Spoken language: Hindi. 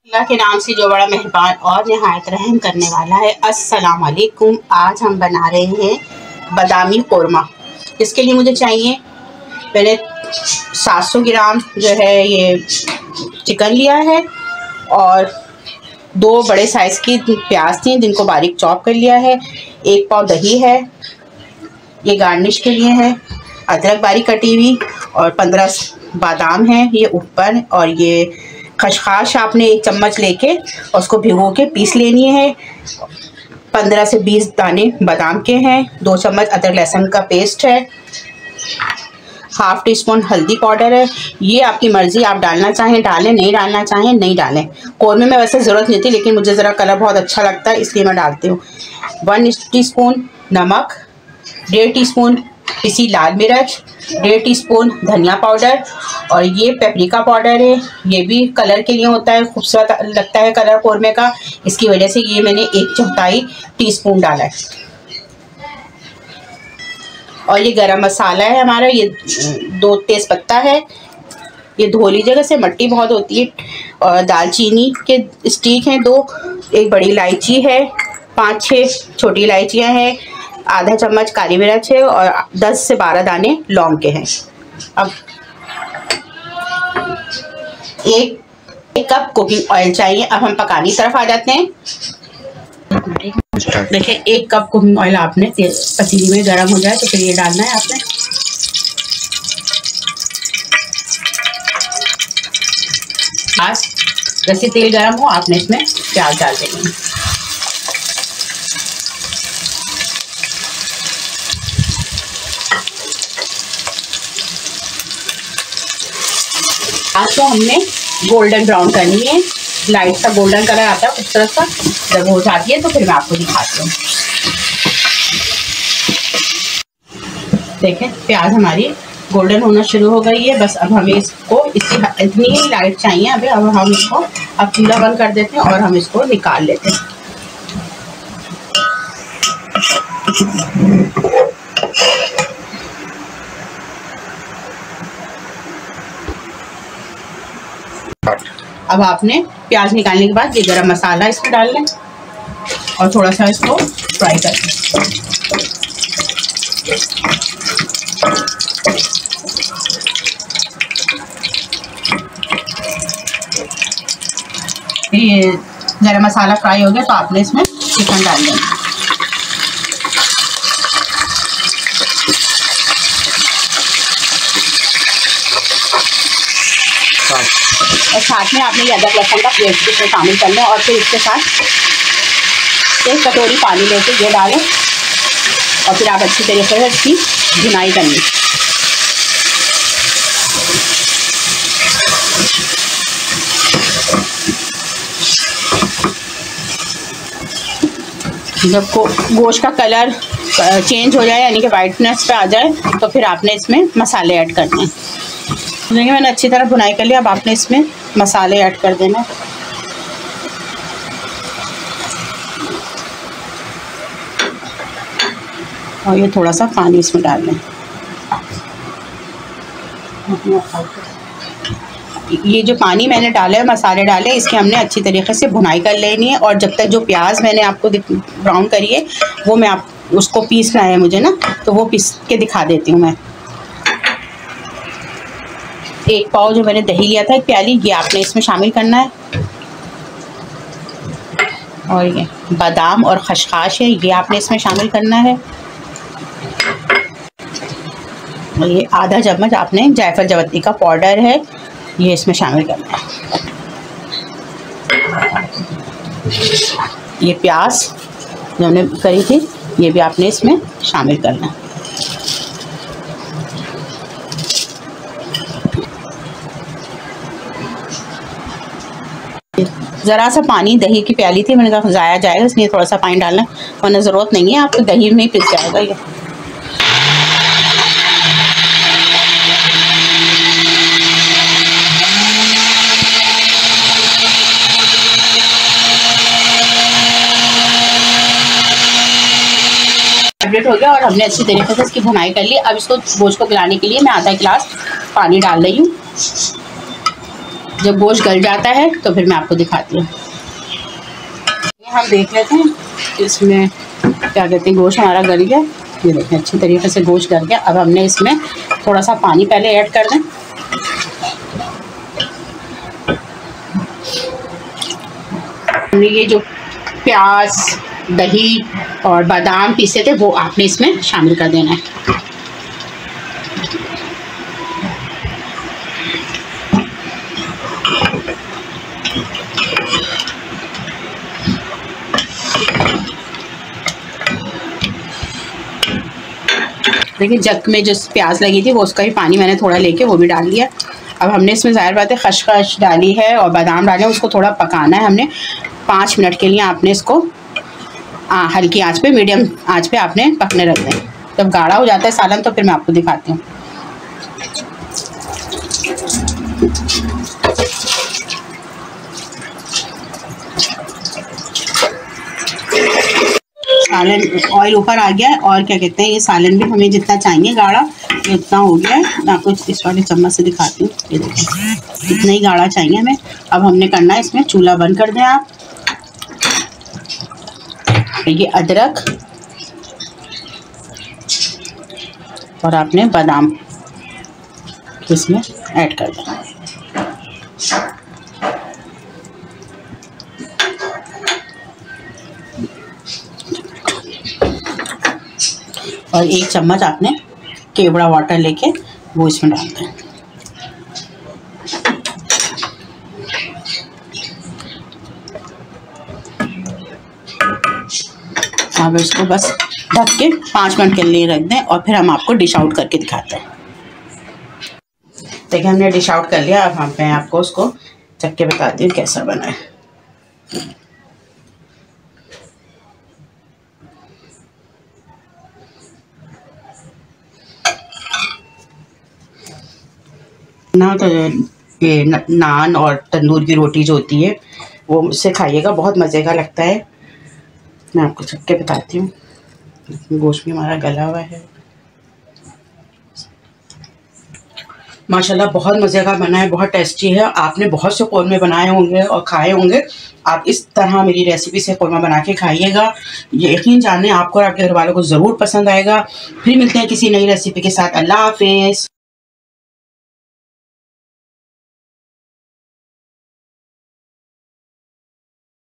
अल्लाह के नाम से जो बड़ा मेहरबान और निहायत रहम करने वाला है। अस्सलाम वालेकुम। आज हम बना रहे हैं बादामी कोरमा। इसके लिए मुझे चाहिए, मैंने 700 ग्राम जो है ये चिकन लिया है और 2 बड़े साइज़ की प्याज थी जिनको बारीक चॉप कर लिया है। 1 पाव दही है, ये गार्निश के लिए है। अदरक बारीक कटी हुई और 15 बादाम हैं ये ऊपर, और ये खसखस आपने 1 चम्मच लेके उसको भिगो के पीस लेनी है। 15 से 20 दाने बादाम के हैं। 2 चम्मच अदरक लहसुन का पेस्ट है। हाफ़ टी स्पून हल्दी पाउडर है। ये आपकी मर्ज़ी, आप डालना चाहें डालें, नहीं डालना चाहें नहीं डालें। कौरमे में वैसे ज़रूरत नहीं थी, लेकिन मुझे ज़रा कलर बहुत अच्छा लगता है इसलिए मैं डालती हूँ। 1 टीस्पून नमक, 1.5 टीस्पून पिसी लाल मिर्च, 1.5 टीस्पून धनिया पाउडर, और ये पेपरिका पाउडर है। ये भी कलर के लिए होता है, खूबसूरत लगता है कलर कौरमे का, इसकी वजह से ये मैंने 1/4 टीस्पून डाला है। और ये गरम मसाला है हमारा, ये 2 तेज़पत्ता है, ये धो लीजिएगा से मट्टी बहुत होती है। और दालचीनी के स्टिक हैं 2, 1 बड़ी इलायची है, 5-6 छोटी इलायचियाँ हैं, आधा चम्मच काली मिर्च है और 10 से 12 दाने लौंग के हैं। अब 1 कप कुकिंग ऑयल चाहिए। अब हम पकाने की तरफ आ जाते हैं। देखिए 1 कप कुकिंग ऑयल आपने पतीली में गर्म हो जाए तो फिर ये डालना है आपने। आज जैसे तेल गर्म हो आपने इसमें प्याज डाल देंगे। आज तो हमने गोल्डन ब्राउन करनी है, लाइट सा गोल्डन कलर आता है खूबसूरत सा। जब हो जाती है तो फिर मैं आपको दिखाती हूँ। देखें प्याज हमारी गोल्डन होना शुरू हो गई है। बस अब हमें इसको इतनी ही लाइट चाहिए। अब हम इसको चूल्हा बंद कर देते हैं और हम इसको निकाल लेते हैं। अब आपने प्याज निकालने के बाद ये गरम मसाला इसमें डाल लें और थोड़ा सा इसको फ्राई कर लें। ये गरम मसाला फ्राई हो गया तो आपने इसमें चिकन डाल देना। और साथ में आपने ये अदरक लहसुन का पेस्ट इसमें शामिल कर लें और फिर इसके साथ 1 कटोरी पानी लेके ये डालें और फिर आप अच्छी तरीके से इसकी भुनाई करनी। जब गोश्त का कलर चेंज हो जाए यानी कि वाइटनेस पे आ जाए तो फिर आपने इसमें मसाले ऐड करने हैं। देखिए मैंने अच्छी तरह भुनाई कर लिया। अब आपने इसमें मसाले ऐड कर देना। और ये थोड़ा सा पानी इसमें डाल लें। ये जो पानी मैंने डाला है, मसाले डाले, इसकी हमने अच्छी तरीके से भुनाई कर लेनी है। और जब तक जो प्याज मैंने आपको ब्राउन करी है वो मैं उसको पीसना है मुझे ना, तो वो पीस के दिखा देती हूँ मैं। 1 पाव जो मैंने दही लिया था 1 प्याली, ये आपने इसमें शामिल करना है। और ये बादाम और खसखस है, ये आपने इसमें शामिल करना है। और ये आधा चम्मच आपने जायफल जवत्ती का पाउडर है, ये इसमें शामिल करना है। ये प्याज जो हमने करी थी ये भी आपने इसमें शामिल करना है। ज़रा सा पानी दही की प्याली थी, मैंने कहा ज़ाया जाएगा इसलिए थोड़ा सा पानी डालना, वरना ज़रूरत नहीं है, आपको दही में ही पिस जाएगा ये। सेपरेट हो गया और हमने अच्छी तरीके से इसकी भुनाई कर ली। अब इसको गोश्त को गलाने के लिए मैं आधा गिलास पानी डाल रही हूँ। जब गोश्त गल जाता है तो फिर मैं आपको दिखाती हूँ। हम देख लेते हैं इसमें क्या कहते हैं, गोश्त हमारा गल गया। ये देखें अच्छी तरीके से गोश्त गल गया। अब हमने इसमें थोड़ा सा पानी पहले ऐड कर दें। हमने ये जो प्याज, दही और बादाम पीसे थे वो आपने इसमें शामिल कर देना है। देखिए जग में जो प्याज लगी थी वो उसका भी पानी मैंने थोड़ा लेके वो भी डाल दिया। अब हमने इसमें ज़ाहिर बात है खसखस डाली है और बादाम डाले, उसको थोड़ा पकाना है हमने 5 मिनट के लिए। आपने इसको हल्की आंच पे, मीडियम आंच पे आपने पकने रख दें। जब गाढ़ा हो जाता है सालन तो फिर मैं आपको दिखाती हूँ। सालन ऑयल ऊपर आ गया है और क्या कहते हैं, ये सालन भी हमें जितना चाहिए गाढ़ा ये उतना हो गया है। मैं आपको इस वाले चम्मच से दिखाती हूँ। ये देखिए इतना ही गाढ़ा चाहिए हमें। अब हमने करना है इसमें, चूल्हा बंद कर दें आप। ये अदरक और आपने बादाम इसमें ऐड कर दें। और 1 चम्मच आपने केवड़ा वाटर लेके वो इसमें डालते हैं। अब इसको बस ढक के 5 मिनट के लिए रख दें और फिर हम आपको डिश आउट करके दिखाते हैं। देखिए हमने डिश आउट कर लिया। अब मैं आपको उसको चख के बताती हूँ कैसा बना है। ना तो ये नान और तंदूर की रोटी जो होती है वो मुझसे खाइएगा, बहुत मज़े का लगता है। मैं आपको चख के बताती हूँ। गोश्त भी हमारा गला हुआ है माशाल्लाह, बहुत मज़े का बना है, बहुत टेस्टी है। आपने बहुत से कौरमे बनाए होंगे और खाए होंगे। आप इस तरह मेरी रेसिपी से कौरमा बना के खाइएगा, यकीन जाने आपको और आपके घर वालों को ज़रूर पसंद आएगा। फिर मिलते हैं किसी नई रेसिपी के साथ। अल्लाह हाफिज़।